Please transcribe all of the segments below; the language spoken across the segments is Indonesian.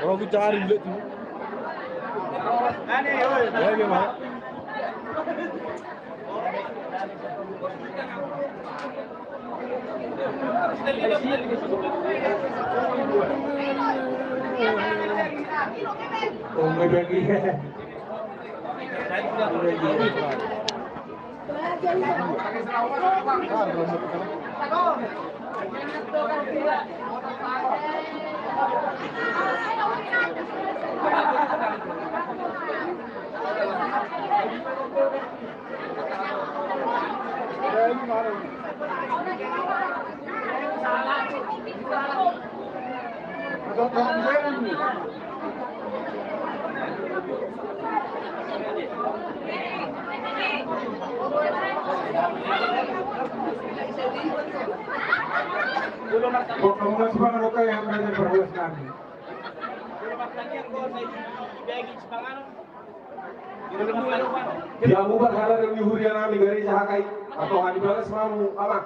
Orang cari lihat tu. Ya memang. Pengurus Pangaroka yang berada di perhulas kami. Dia bubar halar yang dihurian kami dari Jahakai atau hadi balas mamu apa?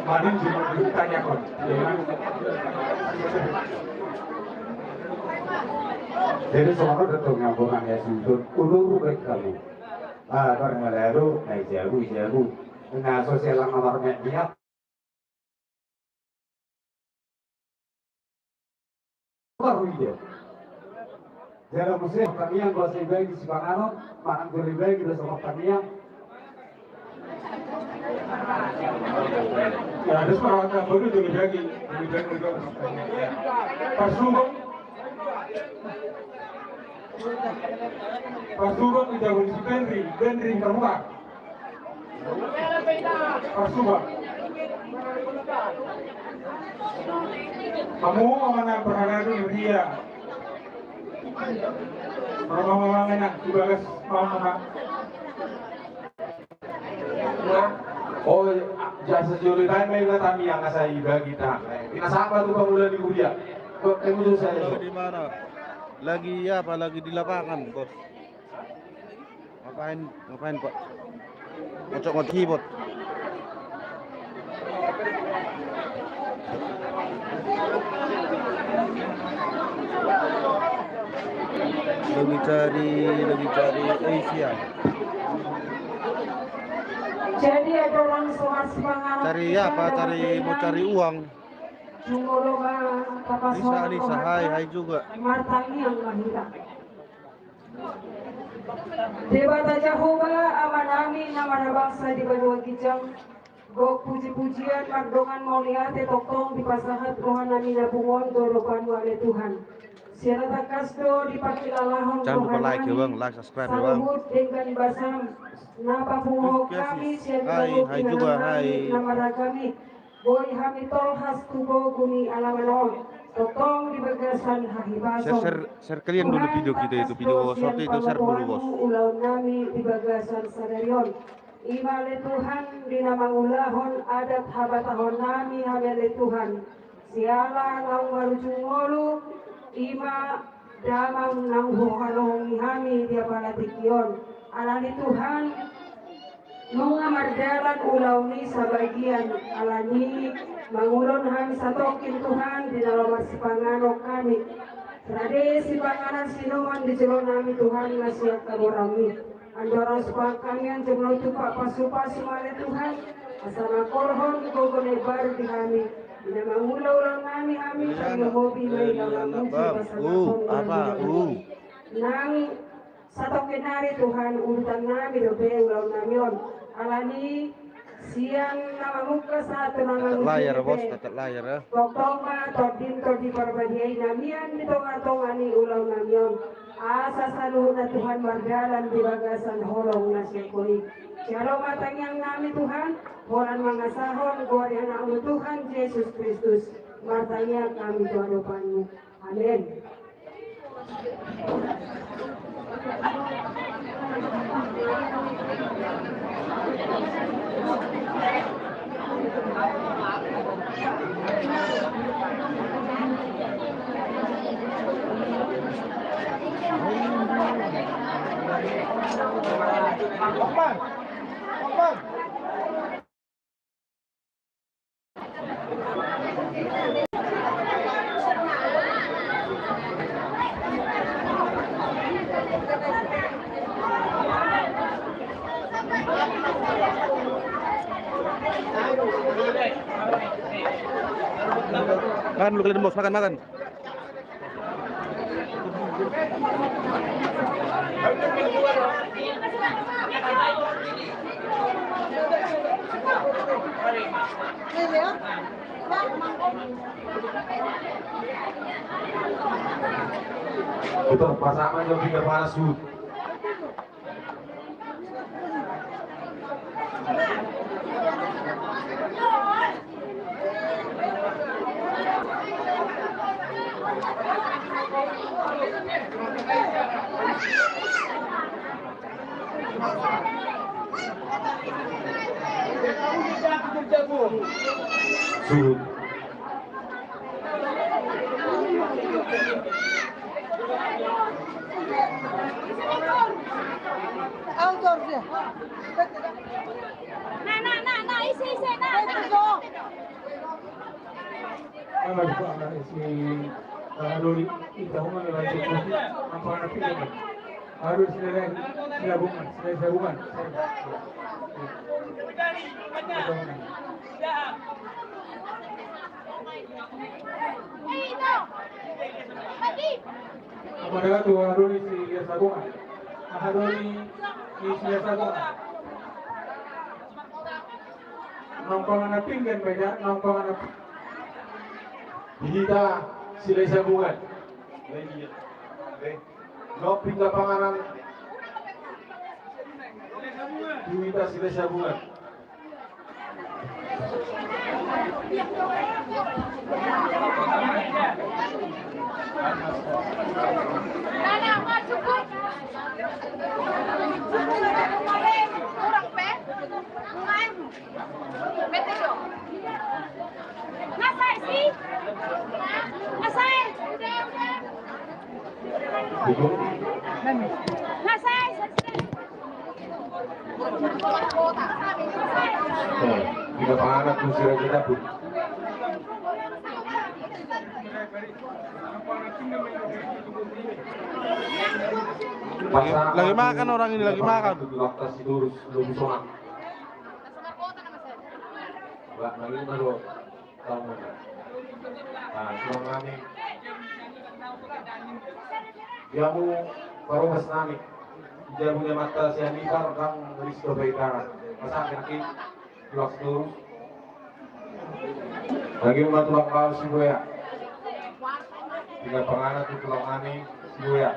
Madin cuma ditanya kon. Jadi semua datang ngabungan ya sudut ulur baik kami. Barang malaru, naik jago, dengan sosial nomor media. Baru dia. Jadi muslim kami yang gosip baik di Sipangano, manang gurih baik di sama kami yang. Ya, ada seorang baru demi daging juga. Pasubang tidak berisi Benri terbuka. Pasubang. Kamu mana perhatian itu dia? Mama enak dibalas mama. Oh, jasa julitan may kami yang saya bagi kita. Pinasama tuh pemula di Kuya. Kok kamu saya? Di mana? Lagi apa? Lagi di lapangan, bos. Ngapain Pak? Ngocok keyboard. Lagi cari Asia. Jadi ada orang soal semangat. Cari apa? Mau cari uang. Nisa, hai juga. Martangi yang mahira. Dewata Jehovah amanami nama bangsa di Banua Kijang. Go puji-pujian magdongan mauliate toktong di pasahat rohanami nabungon doropan wale Tuhan. Siara takasdo dipakilalahon rohanami. Like, subscribe ya bang. Saluhut dengan basam. Napa pungo kami siara juga, hai. nama kami. Boy hami tolhas tubo guni alamanon. Totong di bagasan hahibason. Share kalian dulu video kita itu, video short itu share dulu bos. Ulau nami di bagasan sadarion. Imale Tuhan di nama ulahon adat habatahon nami hamele Tuhan. Siala nang marujung molu ima damang nang hokalong hami dia palatikion. Alani Tuhan nung amardalan ulau ni sa bagian alani mangulon kami sa tokin Tuhan di dalam Sipangano kami. Rade Sipanganan sinuman di jelo nami Tuhan nga siya kaborami. Andorang supang kami ang jumlah itu Pak Pasupa sumale Tuhan. Asana korhon kogonay bar di kami. Ina mangulaw nami kami hobi may lalang Apa? Nang sa tokin nari Tuhan utang nami dobe ulaw nami yon. Alani siang namamuka sa ito nang layar bos, tetap layar ya. Koktoma tordin tordi parbadiay namian nitong atong ani ulaw namion. Asa saluhon na Tuhan margalan di bagasan holong na siya kulit. Shalom matang yang nami Tuhan, horan mangasahon, gloria nama Tuhan Yesus Kristus. Martanya kami Tuhan Bapakmu. Amin. Makan dulu kalian bos, makan. Itu pasangan yang tiga panas dulu. Surut. Nah, isi, nah. Harus silabungan. Apabila tu harus silabungan, nongkongan pinggan beda, nongkongan Hihita sila sabungan. No pindah panganan. Hihita sila sabungan. Nana, masuk. Kurang pe? Kurang. Bete dong. Ngasai sih? Ngasai. Ngasai. Pindah panganan tu sila kita pun. Lagi makan orang ini, lagi makan. Atas itu belum soal. Lagi baru tahu mana. Nah, selama ini dia mau baru mas nami. Dia punya mata sianidar dan risiko baikara. Masa akhirnya blok terus. Lagi mau tulang kau si boya. Tiga penganan tu tulang ani si boya.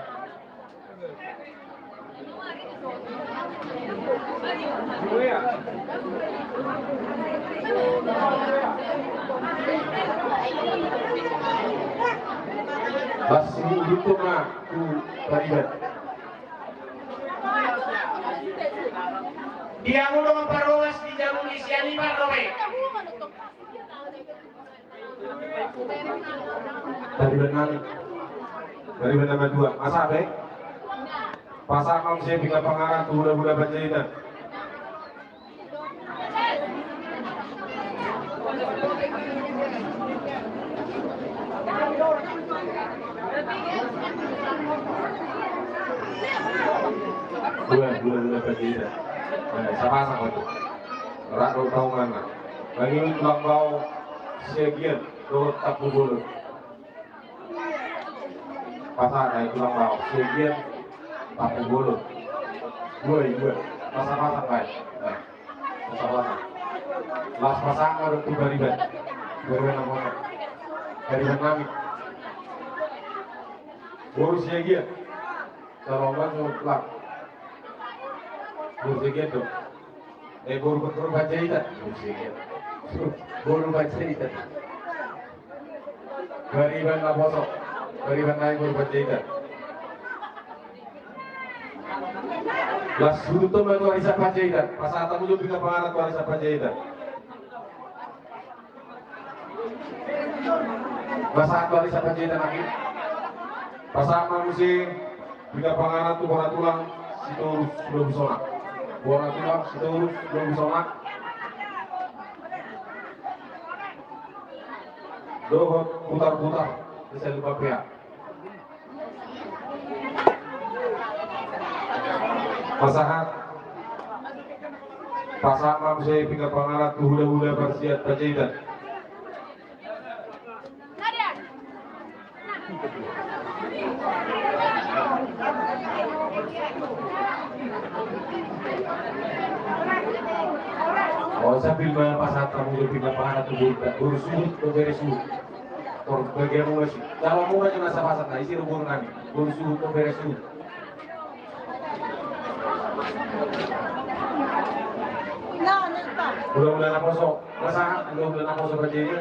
Masih hidup mah tu taribat. Dia mulu memperluas di jamu isiani parloe. Dari benar dua. Masa be? Pasangan saya tiga pengarang tu budak-budak berjadian. Budak-budak berjadian. Sama sama itu. Rakau tahu mana? Lagi tulang bau segian turut tak bulu. Pasar naik tulang bau segian tak bulu. Gue pasang baik. Pasang. Las pasang ada 3.000. 2.000 dari kami. Baru segian. Kalau enggak nyuplak. Baru segian tu. Buru baca itu. Buru baca itu. Gariban na bosok. Gariban na buru baca itu. Las suruh tu mereka harus baca itu. Pasal tamu juga bisa pengarat harus baca itu. Pasal harus baca itu lagi. Pasal manusia bila pengarat tu bola tulang situ belum bisa. Bola tulang situ belum bisa. Dohot putar-putar bisa lupa pihak. Pasahat pasama saya pinggir pengalat hula-hula bersiat pacitan. Oh, sambil pasat kamu pinggir pengalat bersudut beresudut. Bagian muas, kalau muas cuma pasat, nah isi rubur kami bersudut beresudut. Bulan-bulan apa sok? Masa bulan-bulan apa seperti ini?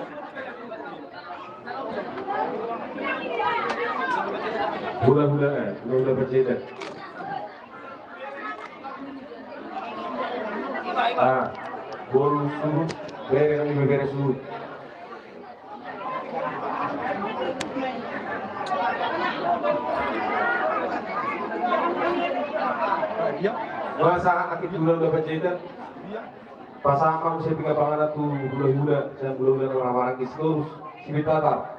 Bulan-bulan bercerita. Baru surut, beres surut. Masa akhir bulan udah bercerita. Pasama saya pinggir pangalat tu bulan-bulan dan bulan-bulan orang-orang Islam Sibitatar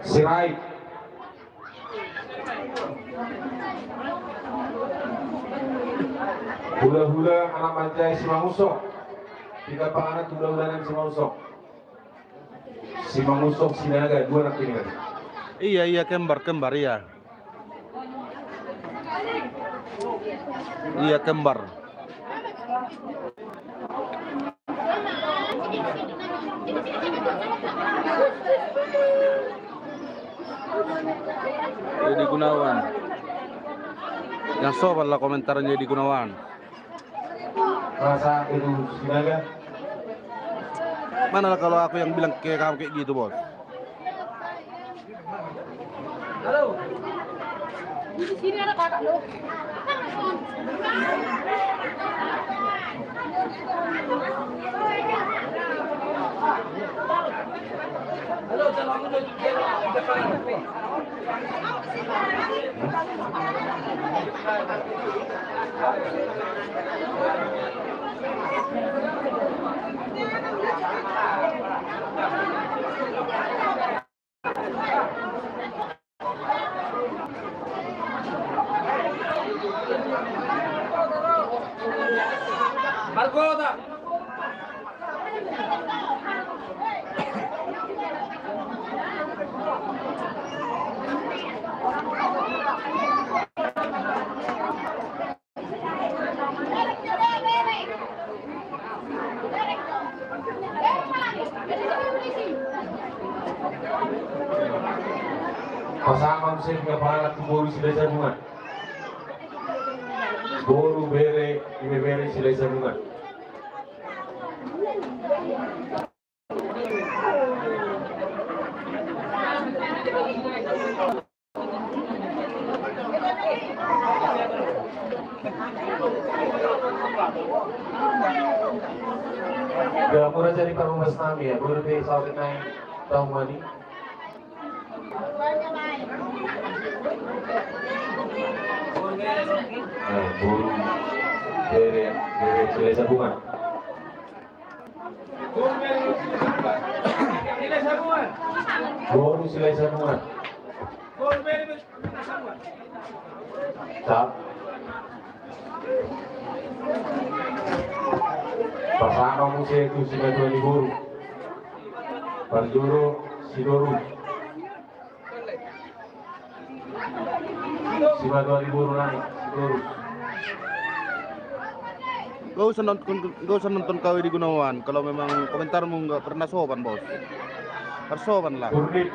Sirai hula-hula anak manjai Simangusok pinggir pangalat bulan-bulan Simangusok Simangusok Sinaga dua anak ini kan? Iya kembar iya. Iya kembar. Jadi Gunawan. Yang sobat lah komentarnya di Gunawan. Rasa itu Sinaga. Mana lah kalau aku yang bilang kayak kamu kayak gitu, Bos? Halo. Di sini ada kakak lo. Halo, kalau aku Margota. Pasangan saya punya pangalat boru sila sambungan. Boru bere sila sambungan. Murah jadi perumas nami ya, baru di South Nine tahun mani. Buru bere sila sambungan. Boru sila sambungan. Tap. Pasangan musia itu sudah 2 boru. Parjuro Sidoru. Siba 2 boru naik Sidoru. Gak usah nonton KW di Gunawan kalau memang komentarmu nggak pernah sopan, Bos. Harus sopan lah. Burnit.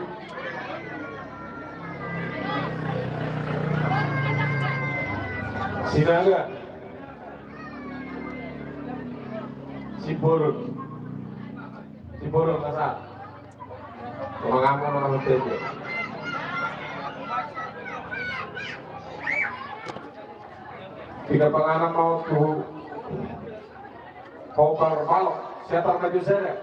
Sinaga. si Borong kasar. Kumangamu naman ng tete. Tiga pangalan mau tuh Kopar Balok, Setar Maju Sere.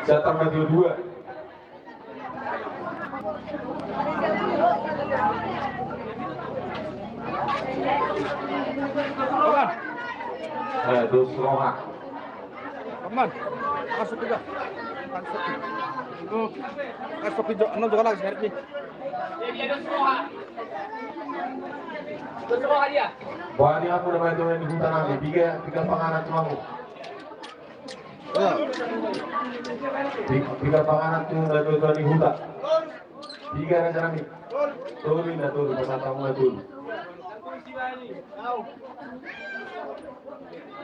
Setar Maju 2. Terus Roha. Aman. Masuk juga. Masuk. Oh. Masuk video. Ano juga lagi sekarang ni. Buat aku nama itu yang di hutan kami. Tiga panganan cuma. Tiga panganan tu dah dua di hutan. Tiga raja kami. Turun dah turun pasal tamu dah turun.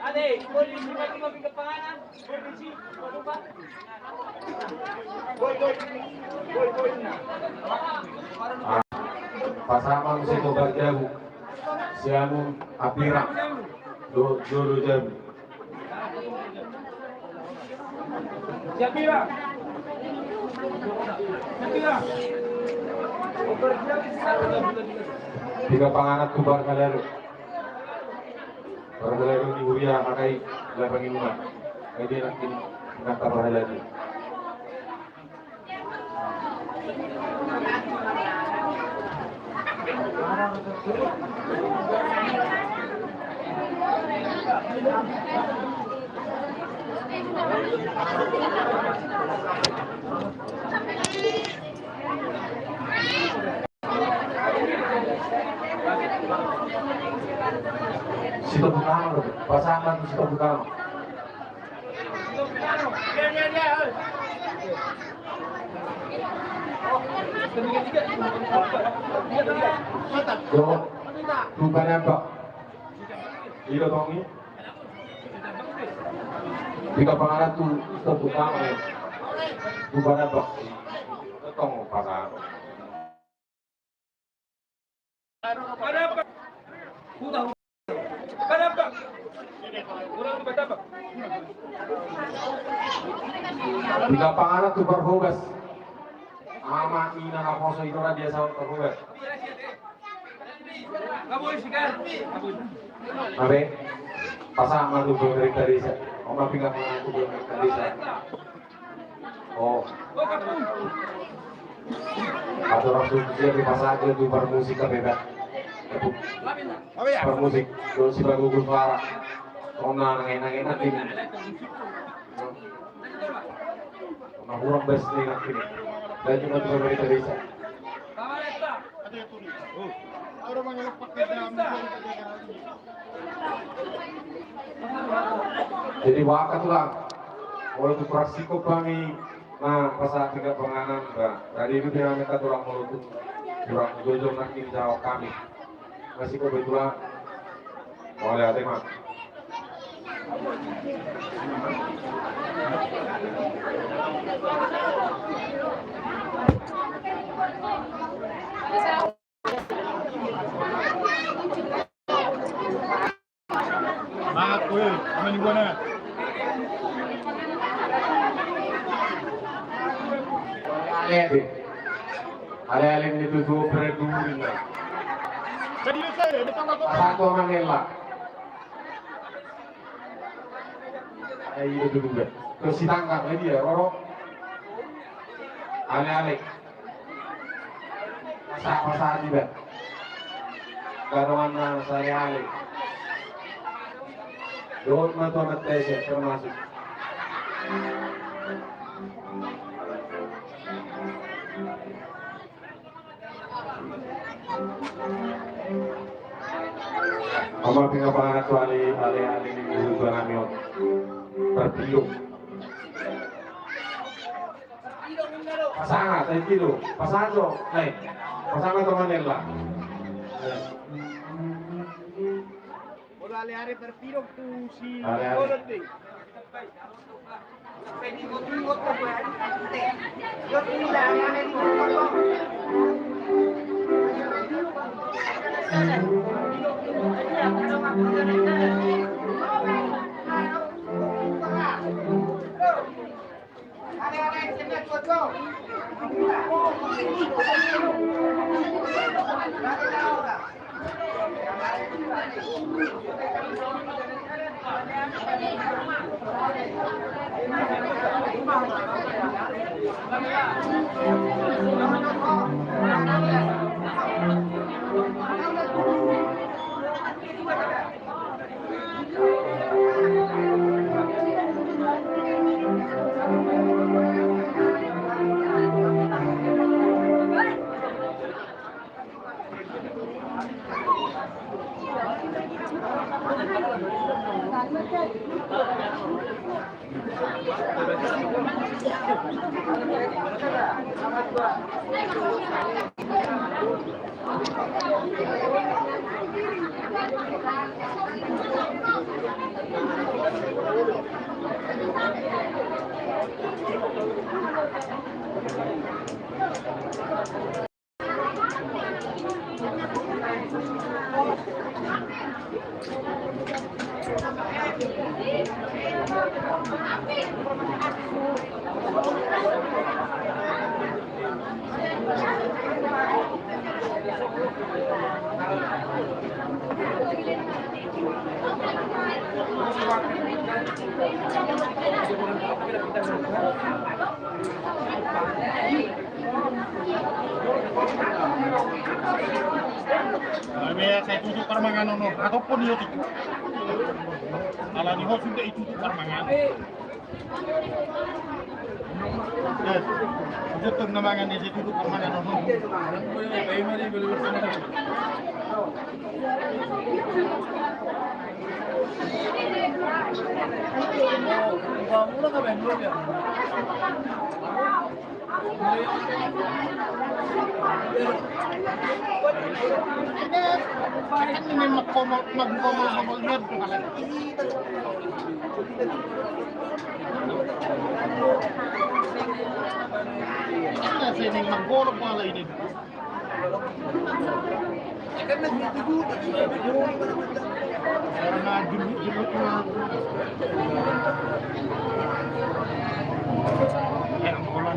Ade, boleh bagi kepanganan, boleh sih, lupa. Pasaman si Tobar Jabu, si Anu Apira, Jodo Jabu. Siapira. Tiga panganan Tubar Kalaru. Kalaru di Huria pakai 8.000. Ini nanti nak tambah lagi. Sito Bukano, pasangan Sito Bukano. Yo, bukan apa? Ilo tongi. Tiga pangalan tu Sito Bukano. Bukan apa? Tong pasangan. Tiga pangalan tu berhogas. Mama ina kaposo itu dia sama berhogas. Abe, pasang tu bergerak dari saya. Oma pinggah mengaku bergerak dari saya. Oh. Ada orang sudah di pasar itu bermusik bebas. Bermusik, terus si bagus suara. Ona nangin tim. Ona kurang best nih nanti. Dan cuma bergerak dari saya. Jadi wakat lah. Kalau itu praksiko kami, nah pasal tiga penganan, dari itu dia minta tulang mulut, kurang jujur nanti jawab kami. Masih kebetulan, boleh ada mah. Aku aman gua na. Alih-alih itu tuh berduri lah. Satu orang elak. Ayo dulu deh. Terus si tangkap lagi ya, Roro. Alih-alih. Masak juga. Garuan alih-alih. Doon matumat tayo siya, termasuk. Ama pingapanganak ko ali-ali ni Muzo namin tertiup. Pasangan, tayo kilo. Pasangan ko, pasangan ko Manila. hari terpilih tuh si Hari-hari. Golden deh. Saya tutup permangan no, ataupun yo tutup. Kalau di host sudah itu permangan. Yes, tutup permangan di situ tutup permangan no. Ini magkomol yan po pala. Kasi ini magkolog pala ini. Karena dulu yang bola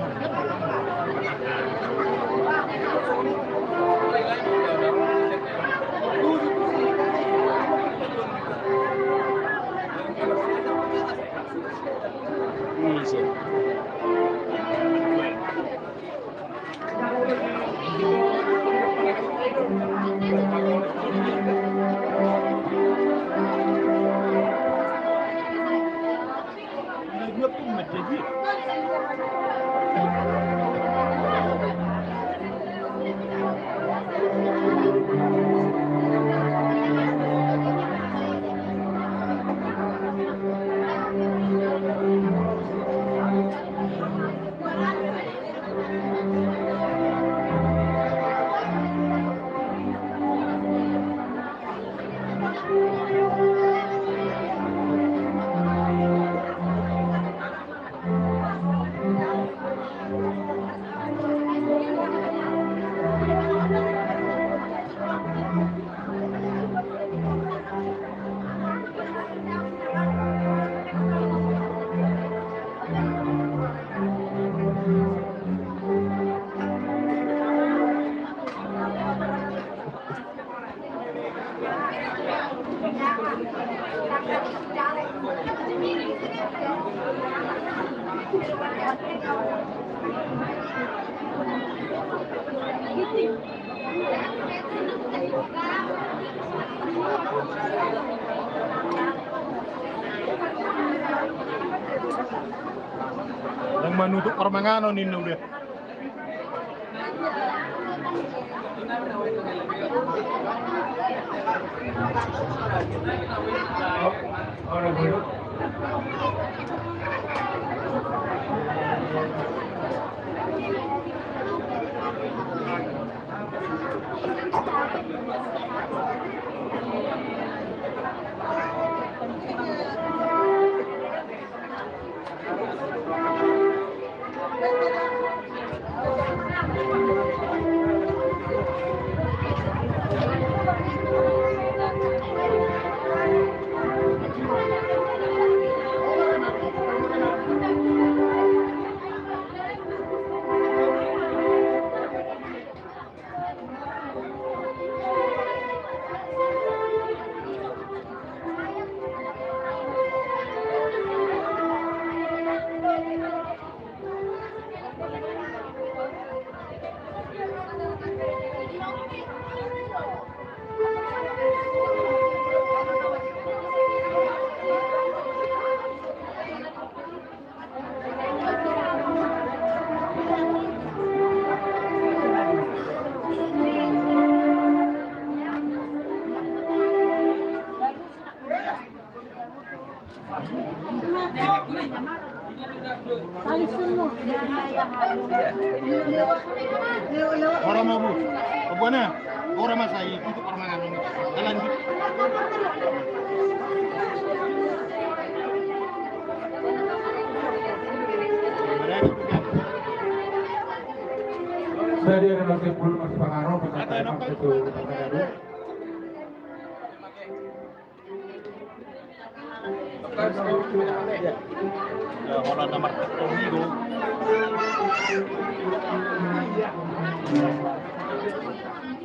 yang menutup permangano nino dia. Orang mau bu, kebuana, orang masa itu permangan ini. Lanjut. Jadi masih belum masih pengaruh penyampaian itu pertanyaan. Orang nomor itu.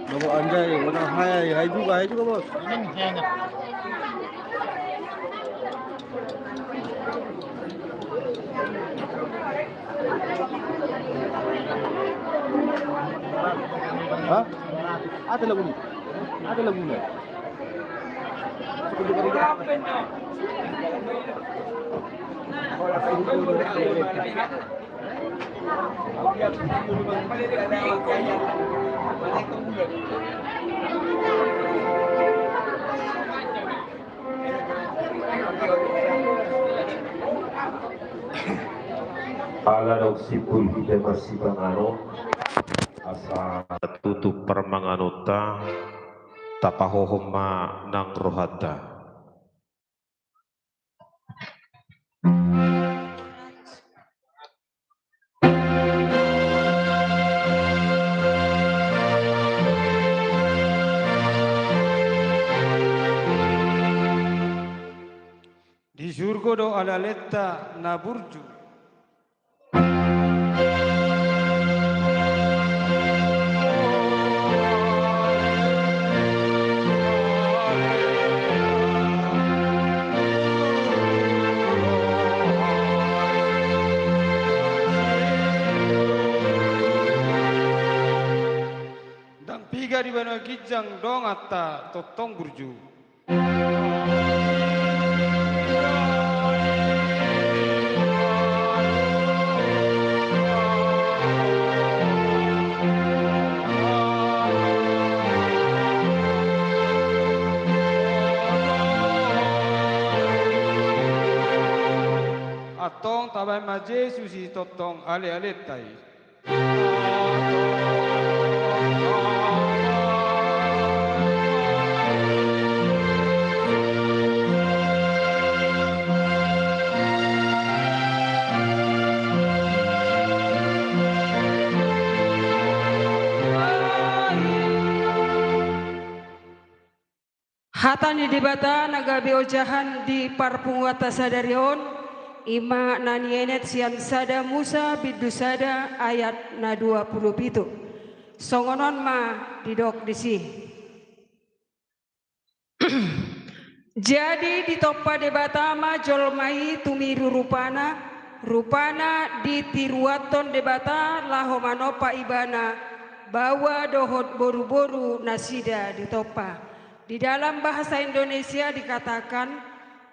Bago anjay, mana hai juga bos. Ini saya ingat. Hah? Ada lagunya? Ada lagunya? Ala daw sipul kita bersibangano asa tutup permanganota tapahohoma nang rohata. Di surga do ala letta na burju. Dan piga di bana kijang dong atta totong burju. Atong tabay maje susi totong ale tai. Hatani dibata nagabi ojahan di parpungwata sadarion ima nanienet sian sada Musa bidu sada ayat na 27 songonon ma didok disi. Jadi ditopa debata ma jolmai tumiru rupana ditiruaton debata lahomanopa ibana bawa dohot boru-boru nasida ditopa. Di dalam bahasa Indonesia dikatakan,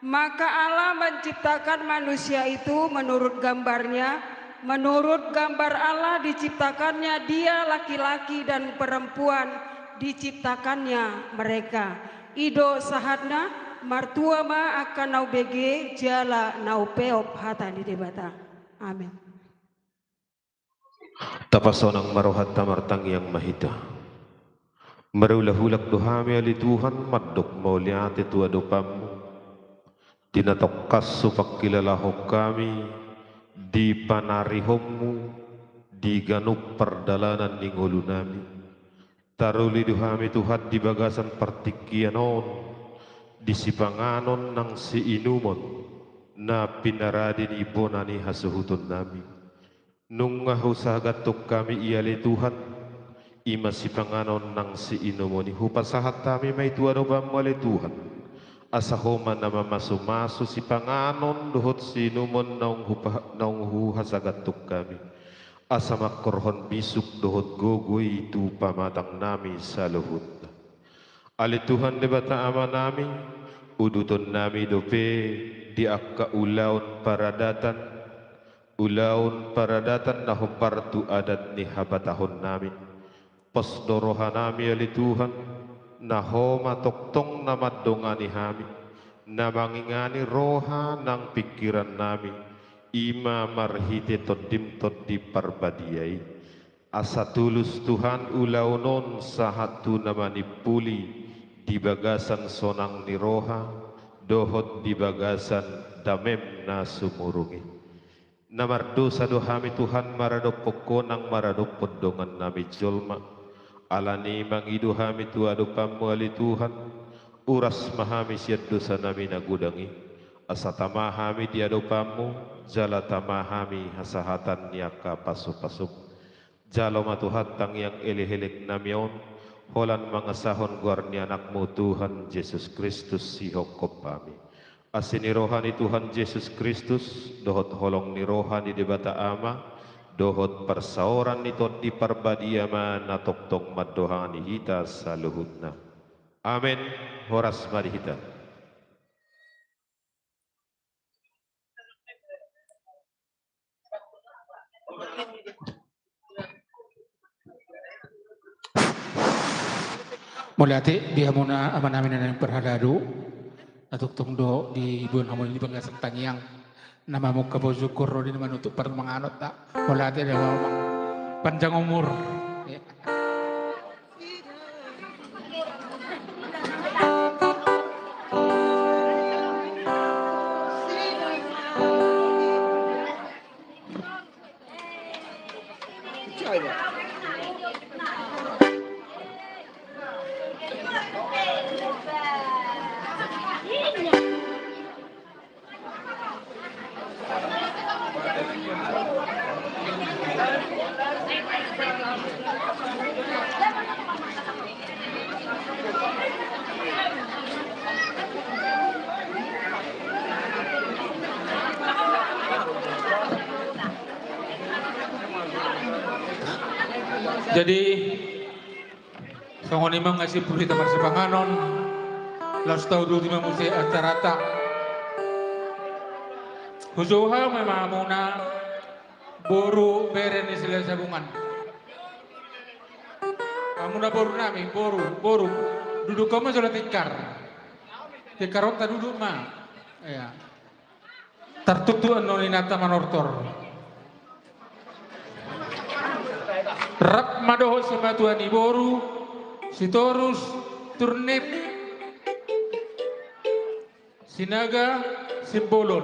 maka Allah menciptakan manusia itu menurut gambarnya, menurut gambar Allah diciptakannya dia laki-laki dan perempuan diciptakannya mereka. Ido sahadna martua ma akan nau bege jala nau peop hata di debata. Amin. Tapasonang marohat tamartang yang mahita. Marulahulak duhami ali Tuhan madok mauliati tua dopamu. Tinatokkas supakilalaho kami di panarihommu di ganup perdalanan ningulu nami. Taruli duhami Tuhan di bagasan partikianon di sipanganon nang si inumon na pinaradin ibonani hasuhutun nami. Nungahu sagatok kami iali Tuhan ima si panganon nang si inumoni hupasahat kami may tuwarobam wali Tuhan asahoman na mamasumaso si panganon duhot si inumon naung huhasagatuk kami asa makorhon bisuk duhot gogoy itu pamatang nami sa luhut ali Tuhan debata ama nami uduton nami dope di akka ulaon paradatan na hupartu adat ni habatahon nami Pasdorohanami ali Tuhan nahoma toktong namadongani hami na mangingani roha ng pikiran nami, ima marhite todim di parbadiyay. Asa tulus Tuhan ulaunon sa hatu naman ipuli, di bagasan sonang ni roha, dohot di bagasan damem na sumurungi. Namardo sa dohami Tuhan maradopoko ng maradopodongan nami jolma, alani mangiduhami tuado pamuali Tuhan, uras mahami siya dosa nami nagudangi, asa tamahami diadopamu, jala tamahami hasahatan niya kapasupasup, jalo matuhatang yang elihilik namion, holan mga sahon guarni anakmu Tuhan Yesus Kristus sihokop kami. Asin ni rohani Tuhan Yesus Kristus, dohot holong ni rohani di bata ama, dohot persaoran nito di parbadiama na toktong madohani hita sa luhutna. Amen. Horas marihita. Mula ati dia muna aman namin na ng perhadado atuk tungdo di bulan hamon di bangga tangiang nama muka bozukur di naman untuk per manganot tak mula ati dia mau panjang umur. Jadi songon imang ngasih pulih tamar sepanganon las tau dulu timang musik acarata hujuha memamuna boru beren istilah sabungan amuna boru nami boru duduk kamu sudah tikarot tak duduk mah ya tertutup noninata manortor rap madoho sematuani boru sitorus turnip sinaga simbolon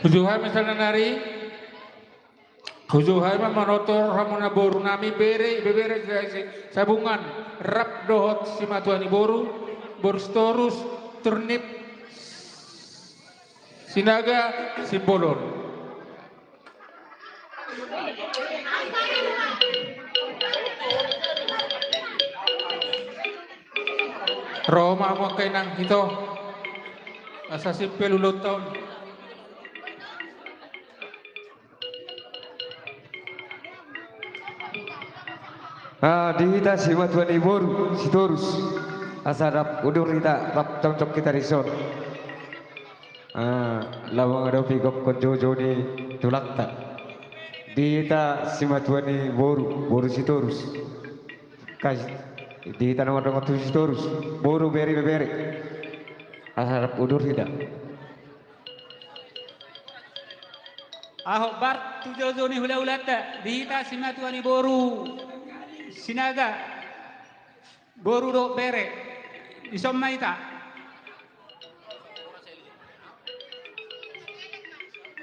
hujuhai misalnya nari hujuhai manotor ramona boru nami bere sabungan rap dohot sematuani boru borstorus turnip sinaga simbolon Roma mo kay nang ito asa simpel ulot taon dihita si matuan ibor si torus asa rap udur kita rap cocok kita rison lawang ada pigop konjojo ni tulakta dihita si matuan boru si torus kas dihita nomor si torus boru beri asa rap udur tidak Ahok bar tujojo ni hula-hulata dihita si matuan boru sinaga boru do bere isomma ita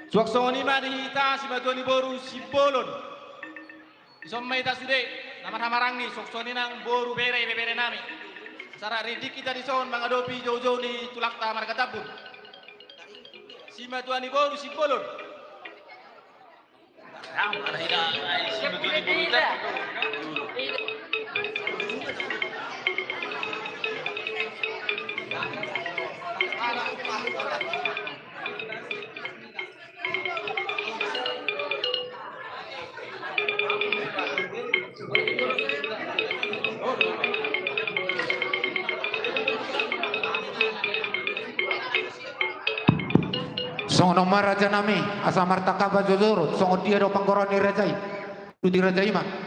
Suaksoni madihita si batuani boru si bolon isomma ita sude namar hamarang ni suaksoni nang boru bere nami sara ridik kita di son mangadopi jojo ni tulakta markatabun si batuani boru si bolon si batuani boru ita Songo nomar raja nami asa martaka bajodorot songo dia do panggoroni rajai Rudi Raja Ima.